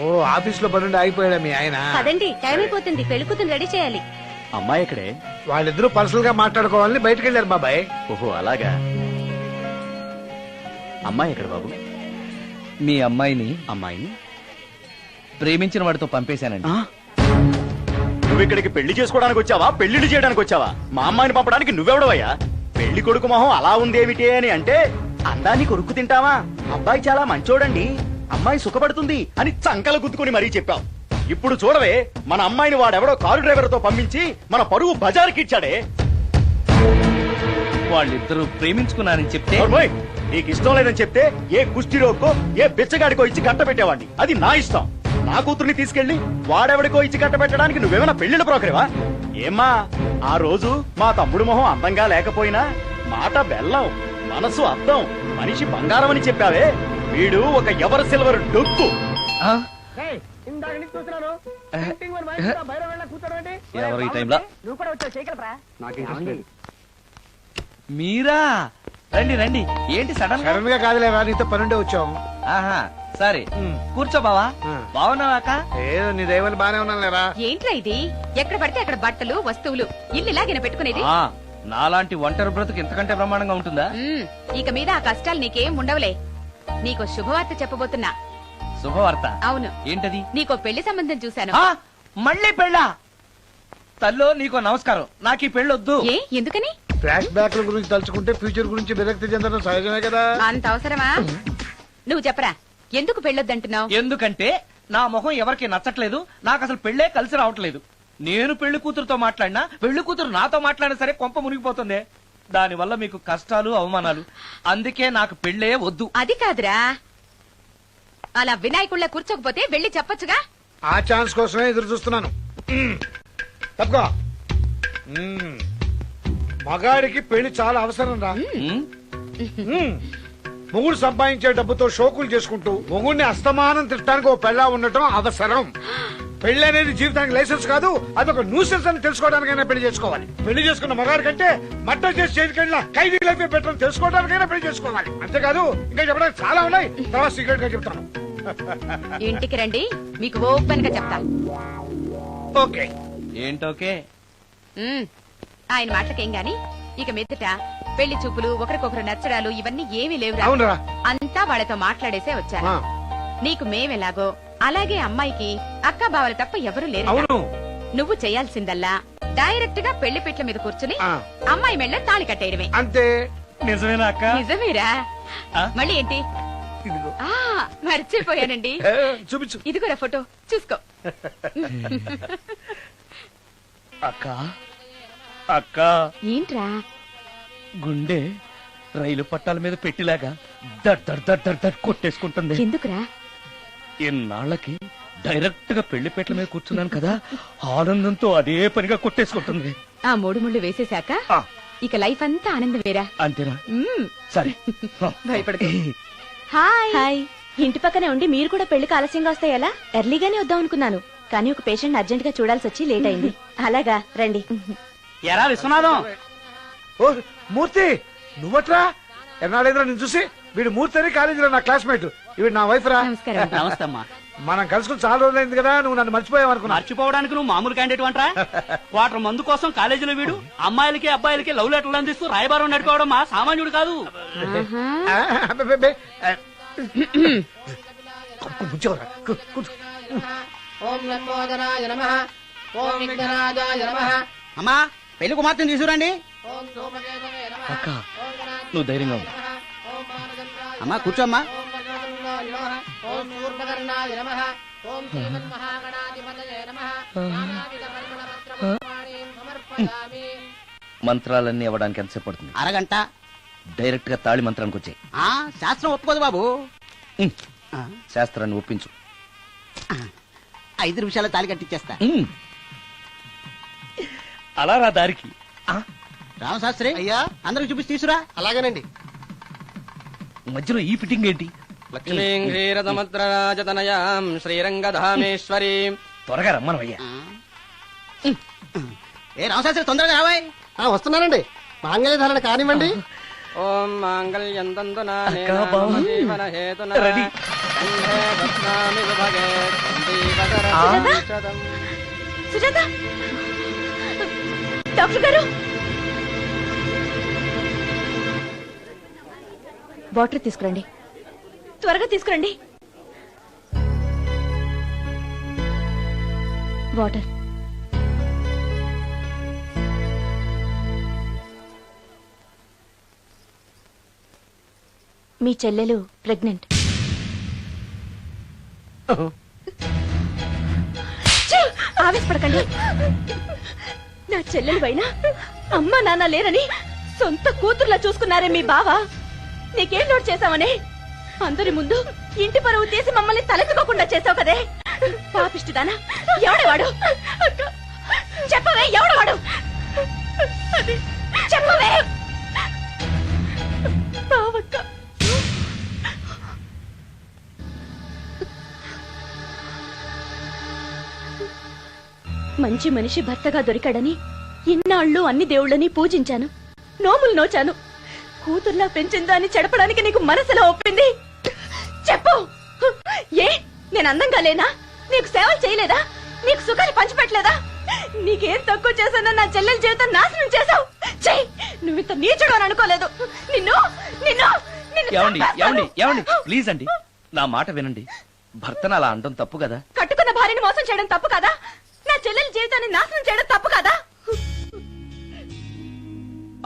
ఓ office లో పనుండి ఆగిపోయాడా మీ ఆయన? పదండి, టైం అయిపోతుంది. పెళ్లి కూతురు రెడీ చేయాలి. అమ్మాయి ఎక్కడే? వాళ్ళిద్దరూ పర్సనల్ గా మాట్లాడుకోవాలని బయటకు వెళ్ళారు బాబాయ్. ఓహో అలాగా. అమ్మాయి ఎక్కడ బాబు? మీ అమ్మాయిని అమ్మాయిని ప్రేమించిన వాడితో పంపేశానండి. నువ్వు ఇక్కడికి పెళ్లి చేసుకోవడానికి వచ్చావా, పెళ్లిళ్ళు చేయడానికి వచ్చావా? మా అమ్మాయిని పంపడానికి నువ్వెవడవయ్యా? పెళ్లి కొడుకు మొహం అలా ఉందేమిటి అని అంటే అందాన్ని కొరుక్కు తింటావా? అబ్బాయి చాలా మంచోడండి, అమ్మాయి సుఖపడుతుంది అని చంకలు గుద్దుకుని మరీ చెప్పావు. ఇప్పుడు చూడవే, మన అమ్మాయిని వాడెవడో కారు డ్రైవర్ తో పంపించి మన పరువు బజారుకిచ్చాడే. వాళ్ళిద్దరూ ప్రేమించుకున్నారని చెప్తే నోర్మోయ్, నీకు ఇష్టం లేదని చెప్తే ఏ కుష్టిరోకో ఏ బిచ్చగాడికో ఇచ్చి కట్ట పెట్టేవాడిని. అది నా ఇష్టం. నా కూతుర్ని తీసుకెళ్లి వాడెవడికో ఇచ్చి కట్ట పెట్టడానికి నువ్వేమైనా పెళ్లిళ్ళ బ్రోకరేవా? ఏమ్మా, ఆ రోజు మా తమ్ముడు మొహం అందంగా లేకపోయినా మాట బెల్లం, మనసు అద్దం, మనిషి బంగారం అని చెప్పావే. వీడు ఒక ఎవరు సిల్వర్ డొక్కు. ఎవరు ఈ టైంలో? మీరా? రండి రండి. ఏంటి సడన్ గా? సడన్ గా కాదులేరా, నీతో పనుండే వచ్చాం. ఆహా సరే, కూర్చో బావా. బాగున్నావాక? ఏదో నీ దైవాలు బానే ఉన్నాను లేరా. ఏంట్రా ఇది? ఎక్కడ పడితే అక్కడ బట్టలు, వస్తువులు, ఇల్లు ఇలాగైనా పెట్టుకునేది? నాలాంటి ఒంటరి బ్రతుకు ఎంతకంటే బ్రహ్మాండంగా ఉంటుందా? ఇక మీద ఆ కష్టాలు నీకేం ఉండవులే. నీకో శుభవార్త చెప్పబోతున్నా. శుభవార్త? అవును. ఏంటది? నీకో పెళ్లి సంబంధం చూశాను. మళ్ళీ పెళ్ళా? తల్లో నీకో నమస్కారం, నాకు ఈ పెళ్ళొద్దు. ఏ, ఎందుకని? ఫ్లాష్ బ్యాక్ గురించి తలుచుకుంటే ఫ్యూచర్ గురించి విరక్తి చెందడం సహజమే కదా. అంత అవసరమా? నువ్వు చెప్పరా, ఎందుకు పెళ్ళొద్దంటున్నావు? ఎందుకంటే నా మొహం ఎవరికి నచ్చట్లేదు, నాకు అసలు పెళ్ళే కలిసి రావట్లేదు. నేను పెళ్లి కూతురుతో మాట్లాడినా, పెళ్లి కూతురు నాతో మాట్లాడినా సరే కొంప మునిగిపోతుంది. దానివల్ల మీకు కష్టాలు, అవమానాలు. అందుకే నాకు పెళ్ళే వద్దు. అది కాదురా, అలా వినాయకుళ్ళ కూర్చోకపోతే వెళ్ళి చెప్పొచ్చుగా. ఆ ఛాన్స్ కోసమే ఎదురు చూస్తున్నాను. తప్పుకో. మగాడికి పెళ్లి చాలా అవసరం రా. మొగుడు సంపాదించే డబ్బుతో షోకులు చేసుకుంటూ మొగుడిని అస్తమానం తిట్టడానికి ఓ పెళ్ళా ఉండటం అవసరం. పెళ్లి అనేది జీవితానికి లైసెన్స్ కాదు, అదొక న్యూసెన్స్ అని తెలుసుకోవడానికైనా పెళ్లి చేసుకోవాలి. పెళ్లి చేసుకున్న మగాడి కంటే మర్డర్ చేసి చేతికెళ్ళిన ఖైదీ లైఫ్ బెటర్ తెలుసుకోవడానికైనా పెళ్లి చేసుకోవాలి. అంతేకాదు ఇంకా చెప్పడానికి చాలా ఉన్నాయి, తర్వాత సీక్రెట్ గా చెప్తాను. ఇంటికి రండి, మీకు ఓపెన్ గా చెప్తా. ఓకే. ఏంటోకే? ఆయన మాటలకేం గాని, ఇక మీదట పెళ్లి చూపులు, ఒకరికొకరు నచ్చడాలు ఇవన్నీ ఏమీ లేవు. అవునరా, అంతా వాళ్ళతో మాట్లాడేసే వచ్చాను. నీకు మేమెలాగో అలాగే అమ్మాయికి అక్క బావలు తప్ప ఎవరూ లేరు. అవును. నువ్వు చేయాల్సిందల్లా డైరెక్ట్ గా పెళ్లి పెట్ల మీద కూర్చుని అమ్మాయి మెళ్ళ తాళి కట్టేయడమే. అంతే. నిజమేనా అక్క? నిజమేరా. మళ్ళీ ఏంటి? మర్చిపోయానండి, చూపించు. ఇదిగోరా ఫోటో, చూసుకో. అక్క అక్క, ఏంట్రా? గుండె రైలు పట్టాల మీద పెట్టిలాగా దడ్ దడ్ దడ్ దడ్ దడ్ కొట్టేసుకుంటుంది. ఎందుకురా? ఇన్నాళ్ళకి డైరెక్ట్ గా పెళ్లి పెట్ల మీద కూర్చున్నాను కదా, ఆనందంతో అదే పనిగా కొట్టేసుకుంటుంది. ఆ 3 ముళ్ళు వేసేశాక ఇక లైఫ్ అంతా ఆనందం వేరా. అంతేనా? సరే. భయపడకు. Hi hi. ఇంటి పక్కనే ఉండి మీరు కూడా పెళ్లికి ఆలస్యంగా వస్తే ఎలా? ఎర్లీగానే వద్దాం అనుకున్నాను, కానీ ఒక పేషెంట్ అర్జెంట్ గా చూడాల్సి వచ్చి లేట్ అయింది. అలాగా రండి. ఎరా విశ్వనాథం. ఓ మూర్తి, నువ్వట్రా? ఎన్నాడైందిరా నేను చూసి. వీడు మూర్తి అని కాలేజీలో నా క్లాస్మేట్, ఇవి నా వైఫ్ రా. నమస్తే అమ్మా. మనం కలుసుకుని చాలా రోజులైంది కదా, నువ్వు నన్ను మర్చిపోయావు అనుకున్నా. మర్చిపోవడానికి నువ్వు మామూలు క్యాండిడేట్ అంటరా? క్వార్టర్ మందు కోసం కాలేజీలో వీడు అమ్మాయిలకి అబ్బాయిలకి లవ్ లెటర్లు అందిస్తూ రాయబారం నడుకోవడం మా సామాన్యుడు కాదు. అమ్మా, పెళ్లి కుమార్తెను తీసుకురండి. అక్క, నువ్వు ధైర్యంగా ఉంది. అమ్మా కూర్చోమ్మా. మంత్రాలన్నీ అవ్వడానికి ఎంతసేపు పడుతుంది? అరగంట. డైరెక్ట్ గా తాళి మంత్రానికి వచ్చాయి. శాస్త్రం ఒప్పుకోదు బాబు. శాస్త్రాన్ని ఒప్పించు. 5 నిమిషాలు తాళి కట్టించేస్తా. అలా రా దారికి. రామశాస్త్రి అయ్యా, అందరికి చూపించి తీసురా. అలాగేనండి. మధ్యలో ఈ ఫిట్టింగ్ ఏంటి? లక్ష్మీం క్షీరసముద్రరాజతనయాం శ్రీరంగధామేశ్వరీం. త్వరగా రమ్మనవయ్యా. ఏ రామశాస్త్రి, తొందరగా రావాయ్. వస్తున్నానండి. మాంగళ్య ధారణ కానివ్వండి. ఓం మాంగళ్యం తంతునా అక్కా, బావ. జీవన హేతునా రెడీ. కంఠే బధ్నామి శుభగే. సుజాత డాక్టర్ గారు వాటర్ తీసుకురండి, త్వరగా తీసుకురండి. వాటర్. మీ చెల్లెలు ప్రెగ్నెంట్. ఆవేశపడకండి. నా చెల్లెలు పైన అమ్మా నాన్న లేరని సొంత కూతుర్లా చూసుకున్నారే మీ బావ. నీకేం నోట్ చేశావనే అందరి ముందు ఇంటి పరువు తీసి మమ్మల్ని తలెత్తుకోకుండా చేసావు కదే. పాపిష్టిదానా, ఎవడవాడు? చెప్పవే, ఎవడవాడు? చెప్పవే. బావక్క, మంచి మనిషి భర్తగా దొరికాడని ఇన్నాళ్ళు అన్ని దేవుళ్ళని పూజించాను, నోములు నోచాను. కూతుర్లా పెంచిందాన్ని చెడపడానికి నీకు మనసులా ఒప్పింది. చెప్పు, ఏ నేను అందంగా లేనా? నీకు సేవలు చేయలేదా? నీకు సుఖాలు పంచిపెట్టలేదా? నీకేం తక్కువ చేశానో నా చెల్లెల జీవితం నాశనం చేశావు. చెయ్యి, నువ్వు ఇంత నీచుడు అని అనుకోలేదు. నిన్ను నిన్ను ప్లీజ్ అండి, నా మాట వినండి. భర్తను అలా అనడం తప్పు కదా. కట్టుకున్న భార్యని మోసం చేయడం తప్పు కదా? నా చెల్లెల జీవితాన్ని నాశనం చేయడం తప్పు కదా?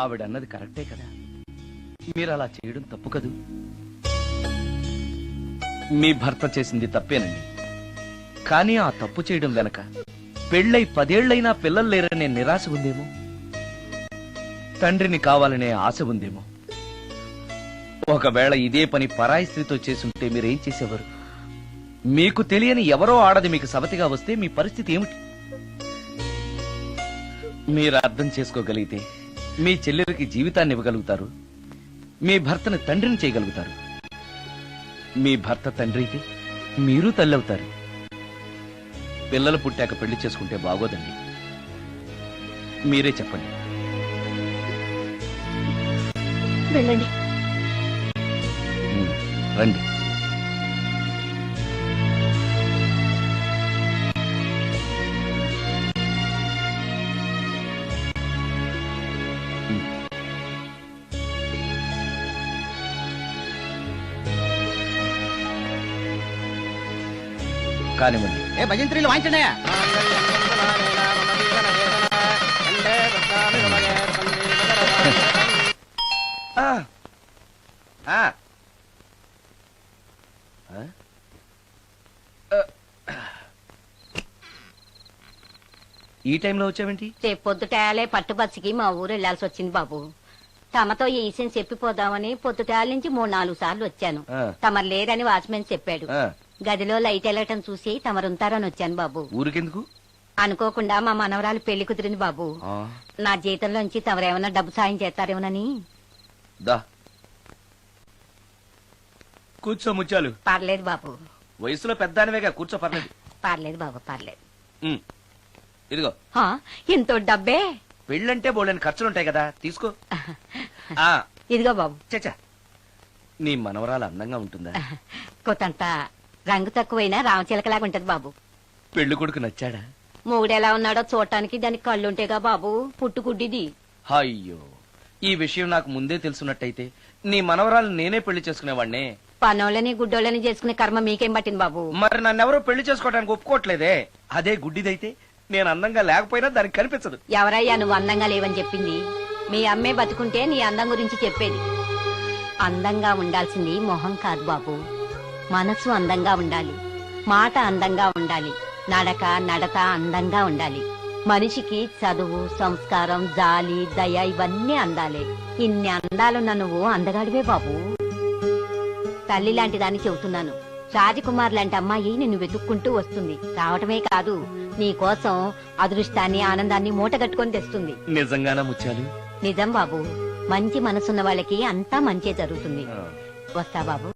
ఆవిడ అన్నది కరెక్టే కదా. మీరు అలా చేయడం తప్పు కదూ. మీ భర్త చేసింది తప్పేనండి. కానీ ఆ తప్పు చేయడం వెనక పెళ్ళై 10 ఏళ్లైనా పిల్లలు లేరనే నిరాశ ఉందేమో, తండ్రిని కావాలనే ఆశ ఉందేమో. ఒకవేళ ఇదే పని పరాయి స్త్రీతో చేసుంటే మీరేం చేసేవారు? మీకు తెలియని ఎవరో ఆడది మీకు సవతిగా వస్తే మీ పరిస్థితి ఏమిటి? మీరు అర్థం చేసుకోగలిగితే మీ చెల్లెలకి జీవితాన్ని ఇవ్వగలుగుతారు, మీ భర్తను తండ్రిని చేయగలుగుతారు. మీ భర్త తండ్రి అయితే మీరు తల్లి అవుతారు. పిల్లలు పుట్టాక పెళ్లి చేసుకుంటే బాగోదండి. మీరే చెప్పండి. వెళ్ళండి. రండి. కానివ్వండి. ఏ భజంత్రీలు వాయించండి. ఈ టైంలో వచ్చావేంటి? రేపు పొద్దుటాలే పట్టుబచ్చికి మా ఊరు వెళ్లాల్సి వచ్చింది బాబు. తమతో ఈ విషయం చెప్పిపోదామని పొద్దుటాల నుంచి 3-4 సార్లు వచ్చాను. తమరు లేరని వాచ్మెన్ చెప్పాడు. గదిలో లైట్ వెళ్ళటం చూసి తమరుంటారని వచ్చాను బాబు. ఊరికెందుకు? అనుకోకుండా మా మనవరాలు పెళ్లి కుదిరింది బాబు. నా జీతంలోంచి తమరేమన్నా డబ్బు సాయం చేస్తారేమోనని. దా కూర్చో ముచ్చాలు. పర్లేదు బాబు. వయసులో పెద్దానివేగా, కూర్చో. పర్లేదు. పర్లేదు బాబు, పర్లేదు. ఇదిగో. ఇంతో డబ్బే. పెళ్ళంటే బోళ్ళని ఖర్చులుంటాయి కదా, తీసుకో. ఇదిగో బాబు. చచ్చా, నీ మనవరాలు అందంగా ఉంటుందా? కొత్తంత రంగు తక్కువైనా రామచిలకలాగా ఉంటది బాబు. పెళ్లి కొడుకు నచ్చాడా? మూడెలా ఉన్నాడో చూడటానికి దానికి కళ్ళుంటేగా బాబు, పుట్టుకుడ్డిది. అయ్యో, ఈ విషయం నాకు ముందే తెలుసున్నట్టయితే నీ మనవరాలు నేనే పెళ్లి చేసుకునేవాడినే. పనోళ్ళని గుడ్డోళ్ళని చేసుకునే కర్మ మీకేం పట్టింది బాబు? మరి నన్నెవరో పెళ్లి చేసుకోవడానికి ఒప్పుకోవట్లేదే. అదే గుడ్డిదైతే నేను అందంగా లేకపోయినా దానికి కనిపించదు. ఎవరయ్యా నువ్వు అందంగా లేవని చెప్పింది? మీ అమ్మే బతుకుంటే నీ అందం గురించి చెప్పేది. అందంగా ఉండాల్సింది మొహం కాదు బాబు, మనసు అందంగా ఉండాలి, మాట అందంగా ఉండాలి, నడత అందంగా ఉండాలి. మనిషికి చదువు, సంస్కారం, జాలి, దయ ఇవన్నీ అందాలే. ఇన్ని అందాలున్న నువ్వు అందగాడివే బాబు. తల్లి లాంటి దాన్ని చెబుతున్నాను. రాజకుమార్ లాంటి అమ్మాయి నిన్ను వెతుక్కుంటూ వస్తుంది. రావటమే కాదు, నీ కోసం అదృష్టాన్ని, ఆనందాన్ని మూటగట్టుకొని తెస్తుంది. నిజంగానా ముత్యాలు? నిజం బాబు. మంచి మనసున్న వాళ్ళకి అంతా మంచే జరుగుతుంది. వస్తా బాబు.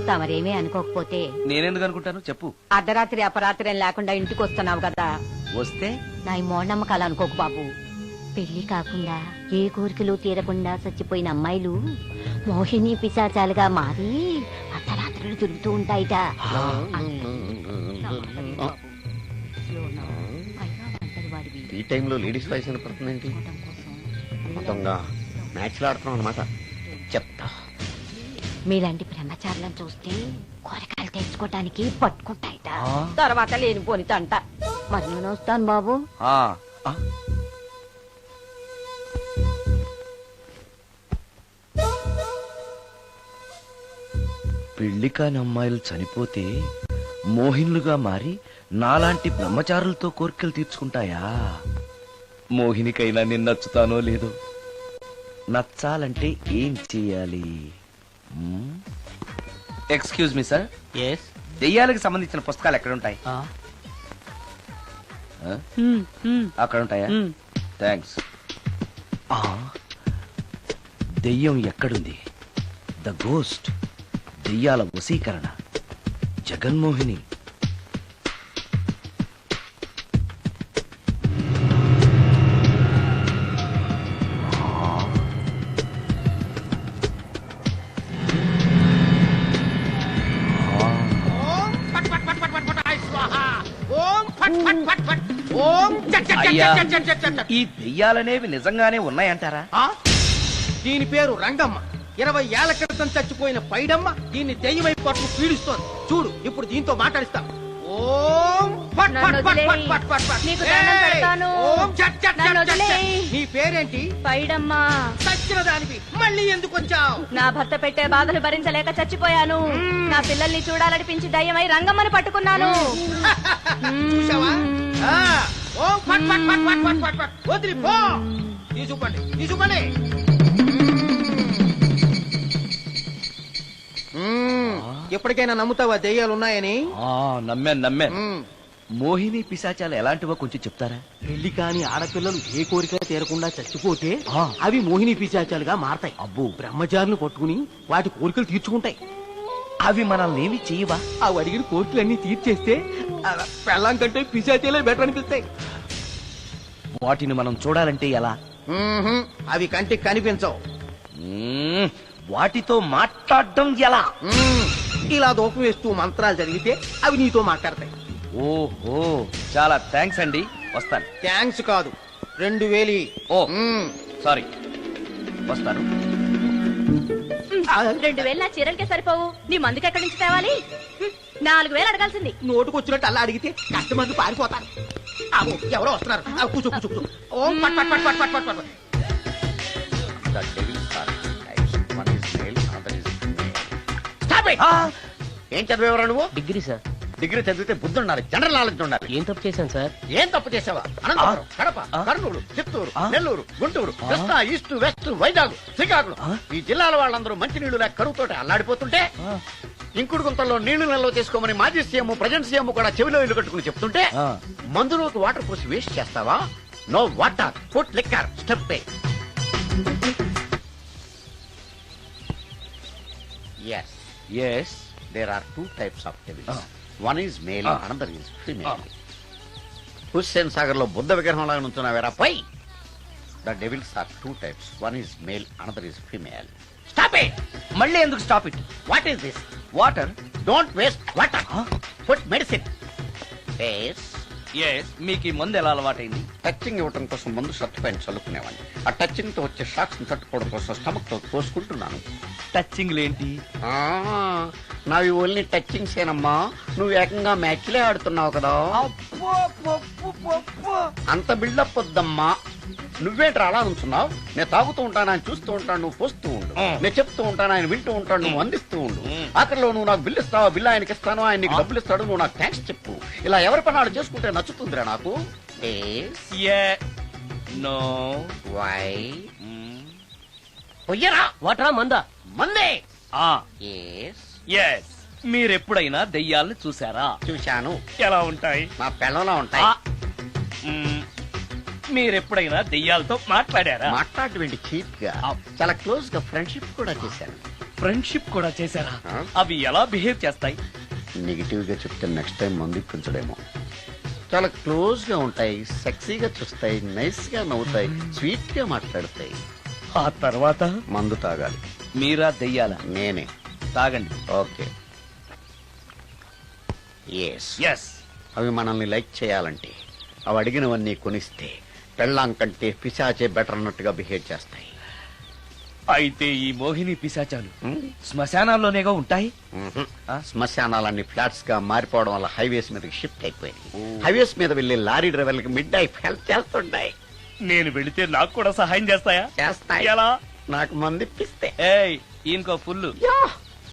తమరేమీ అనుకోకపోతే. నేనెందుకు అనుకుంటాను చెప్పు. అర్ధరాత్రి అపరాత్రి లేకుండా ఇంటికి వస్తున్నావు కదా, వస్తే నా ఈ మూఢనమ్మకాలు అనుకోకు బాబు. పెళ్లి కాకుండా ఏ కోరికలు తీరకుండా చచ్చిపోయిన అమ్మాయిలు మోహిని పిశాచాలుగా మారి అర్ధరాత్రులు తిరుగుతూ ఉంటాయిట. ఈ టైంలో లేడీస్ వాయిస్ వినపడుతుంది ఏంటి? మొత్తంగా మ్యాచ్లు ఆడుతున్నాం అనమాట. చెప్తా. మీలాంటి బ్రహ్మచారులను చూస్తే కూరగాయలు తెచ్చుకోవటానికి పట్టుకుంటాయిట, తర్వాత లేనిపోని తంట. మరి నేను వస్తాను బాబు. పెళ్లి కాని అమ్మాయిలు చనిపోతే మోహినులుగా మారి నాలాంటి బ్రహ్మచారులతో కోరికలు తీర్చుకుంటాయా? మోహినికైనా నేను నచ్చుతానో లేదో. నచ్చాలంటే ఏం చెయ్యాలి? ఎక్స్క్యూజ్ మీ సార్, దెయ్యాలకు సంబంధించిన పుస్తకాలు ఎక్కడ ఉంటాయి? అక్కడ ఉంటాయా? థ్యాంక్స్. దెయ్యం ఎక్కడుంది? ద గోస్ట్, దెయ్యాల వశీకరణ, జగన్మోహిని. అయ్యా, ఈ దెయ్యాలనేవి నిజంగానే ఉన్నాయంటారా? దీని పేరు రంగమ్మ. 20 ఏళ్ల క్రితం చచ్చిపోయిన పైడమ్మ దీన్ని దెయ్యమై పట్టు పీడిస్తోంది. చూడు, ఇప్పుడు దీంతో మాట్లాడిస్తాం. ఓం ఫట్ ఫట్ ఫట్ ఫట్ ఫట్ ఫట్ ఫట్. నీకు దండం పెడతాను. ఓం చట్ చట్ నన్ను చట్ చట్. వదిలేయ్. నీ పేరేంటి? పైడమ్మా. చచ్చిన దానివి మళ్ళీ ఎందుకు వచ్చావు? నా భర్త పెట్టే బాధలు భరించలేక చచ్చిపోయాను. నా పిల్లల్ని చూడాలనిపించి దయ్యమై రంగమ్మని పట్టుకున్నాను. చూసావా? ఓం ఫట్ ఫట్ ఫట్ ఫట్ ఫట్ ఫట్ ఫట్. వదిలి పో. తీసుకుపండి, తీసుకుపండి. ఎప్పటికైనా నమ్ముతావా దెయ్యాలు ఉన్నాయని? నమ్మాను. మోహిని పిశాచాలు ఎలాంటివో కొంచెం చెప్తారా? పెళ్లి కాని ఆడపిల్లలు ఏ కోరిక తీరకుండా చచ్చిపోతే అవి మోహిని పిశాచాలుగా మారతాయి. అబ్బో, బ్రహ్మచారులు పట్టుకుని వాటి కోరికలు తీర్చుకుంటాయి. అవి మనల్ని ఏమి చేయవా? అవి అడిగిన కోరికలన్నీ తీర్చేస్తే పెళ్ళం కంటే పిశాచాలే బెటర్ అనిపిస్తాయి. వాటిని మనం చూడాలంటే ఎలా? అవి కంటికి కనిపించవు. వాటితో మాట్లాడడం ఎలా? ఇలా దూపం వేస్తూ మంత్రాలు చదివితే అవి నీతో మాట్లాడతాయి. ఓహో, చాలా థ్యాంక్స్ అండి. వస్తాను. థ్యాంక్స్ కాదు, 2000. ఓ సారీ, వస్తాను. 2000 నా చీరలకే సరిపోవు. నీ మందుకి ఎక్కడి నుంచి తేవాలి? 4000 అడగాల్సింది. నోటుకొచ్చినట్టు అలా అడిగితే కస్టమర్లు పారిపోతారు. ఎవరో వస్తున్నారు. కూర్చో కూర్చో కూర్చో. ఓం పట్ పట్ పట్ పట్ పట్ పట్ పట్. The devil's are two types. One is male, another is female. Stop it! ఏం చదివేవరా నువ్వు? Degree sir. డిగ్రీ చదివితే బుద్ధి ఉండాలి, జనరల్ నాలెడ్జ్ ఉండాలి. ఏం తప్పు చేశాను సార్? ఏం తప్పు చేసావా? అనంతపురం, కడప, కర్నూలు, చిత్తూరు, నెల్లూరు, గుంటూరు, కృష్ణా, ఈస్ట్, వెస్ట్, వైజాగ్, శ్రీకాకుళం, ఈ జిల్లాల వాళ్ళందరూ మంచినీళ్లు లేక కరువుతోటి అల్లాడిపోతుంటే, ఇంకుడు గుంతల్లో నీళ్లు నిల్వ చేసుకోమని మాజీ సీఎం, ప్రజెంట్ సీఎం కూడా చెవిలో ఇల్లు కట్టుకుని చెప్తుంటే, మందులోకి వాటర్ పోసి వేస్ట్ చేస్తావా? No water, food liquor, step. Yes, there are two types of devils. One is male, another is female. Hussain Sagar లో బుద్ధ విగ్రహం లాగా నుంచున్నావేరా పై. The devils are two types. One is male, another is female. Stop it! మళ్ళీ ఎందుకు stop it? What is this? Water. Don't waste water. Put medicine. Yes. మీకు ఈ మందు ఎలా అలవాటైంది? టచింగ్ ఇవ్వడం కోసం ముందు షర్ట్ పైన చల్లుకునేవాడిని. ఆ టచింగ్ తో వచ్చే షాక్స్ ని తట్టుకోవడం కోసం స్టమక్ తో తోసుకుంటున్నాను. టచింగ్ లేంటి? నావి ఓన్లీ టచింగ్స్ ఏనమ్మా. నువ్వు ఏకంగా మ్యాచ్లే ఆడుతున్నావు కదా. అంత బిల్డప్ వద్దమ్మా. నువ్వేంట్రా అలా ఉంటున్నావు? నేను తాగుతూ ఉంటాను, ఆయన చూస్తూ ఉంటాను, నువ్వు పోస్తూ ఉండు. నేను చెప్తూ ఉంటాను, ఆయన వింటూ ఉంటాడు, నువ్వు అందిస్తూ ఉండు. ఆఖరిలో నువ్వు నాకు బిల్లు ఇస్తావా, బిల్లు ఆయనకి ఇస్తాను, ఆయన నీకు డబ్బులు ఇస్తాడు, నువ్వు నాకు థ్యాంక్స్ చెప్పు. ఇలా ఎవరి పని ఆడు చేసుకుంటే నచ్చుతుందిరా నాకు. నో. వై? పొయ్యరా. వాటరా మందా? మందే. మీరెప్పుడైనా దెయ్యాలను చూసారా? చూశాను. ఎలా ఉంటాయి? నా పెళ్ళంలా ఉంటాయి. మీరెప్పుడైనా దెయ్యాలతో మాట్లాడారా? మాట్లాడేంటి చీప్ గా, చాలా క్లోజ్ గా ఫ్రెండ్షిప్ కూడా చేశాను. ఫ్రెండ్షిప్ కూడా చేశారా? అవి ఎలా బిహేవ్ చేస్తాయి? నెగిటివ్ గా చెప్తే నెక్స్ట్ టైం మందు ఇప్పించడేమో. చాలా క్లోజ్ గా ఉంటాయి, సెక్సీగా చూస్తాయి, నైస్ గా నవ్వుతాయి, స్వీట్ గా మాట్లాడతాయి. ఆ తర్వాత మందు తాగాలి. మీరా దెయ్యాల? నేనే. తాగండి. ఓకే. ఎస్. అవి మనల్ని లైక్ చేయాలంటే, అవి అడిగినవన్నీ కొనిస్తే, పెళ్ళాం కంటే పిశాచే బెటర్ అన్నట్టుగా బిహేవ్ చేస్తాయి. అయితే ఈ మోహిని పిశాచాలు శ్మశానాల్లోనేగా ఉంటాయి. శ్మశానాలన్నీ ఫ్లాట్స్ గా మారిపోవడం వల్ల హైవేస్ మీదకి షిఫ్ట్ అయిపోయింది. హైవేస్ మీద వెళ్లే లారీ డ్రైవర్లకి మిడ్ నైట్ హెల్ప్ చేస్తుంటాయి. నేను వెళితే నాకు కూడా సహాయం చేస్తాయా? చేస్తాయి. ఎలా? నాకు మంది ఇప్పిస్తే. ఏయ్ ఇంకో ఫుల్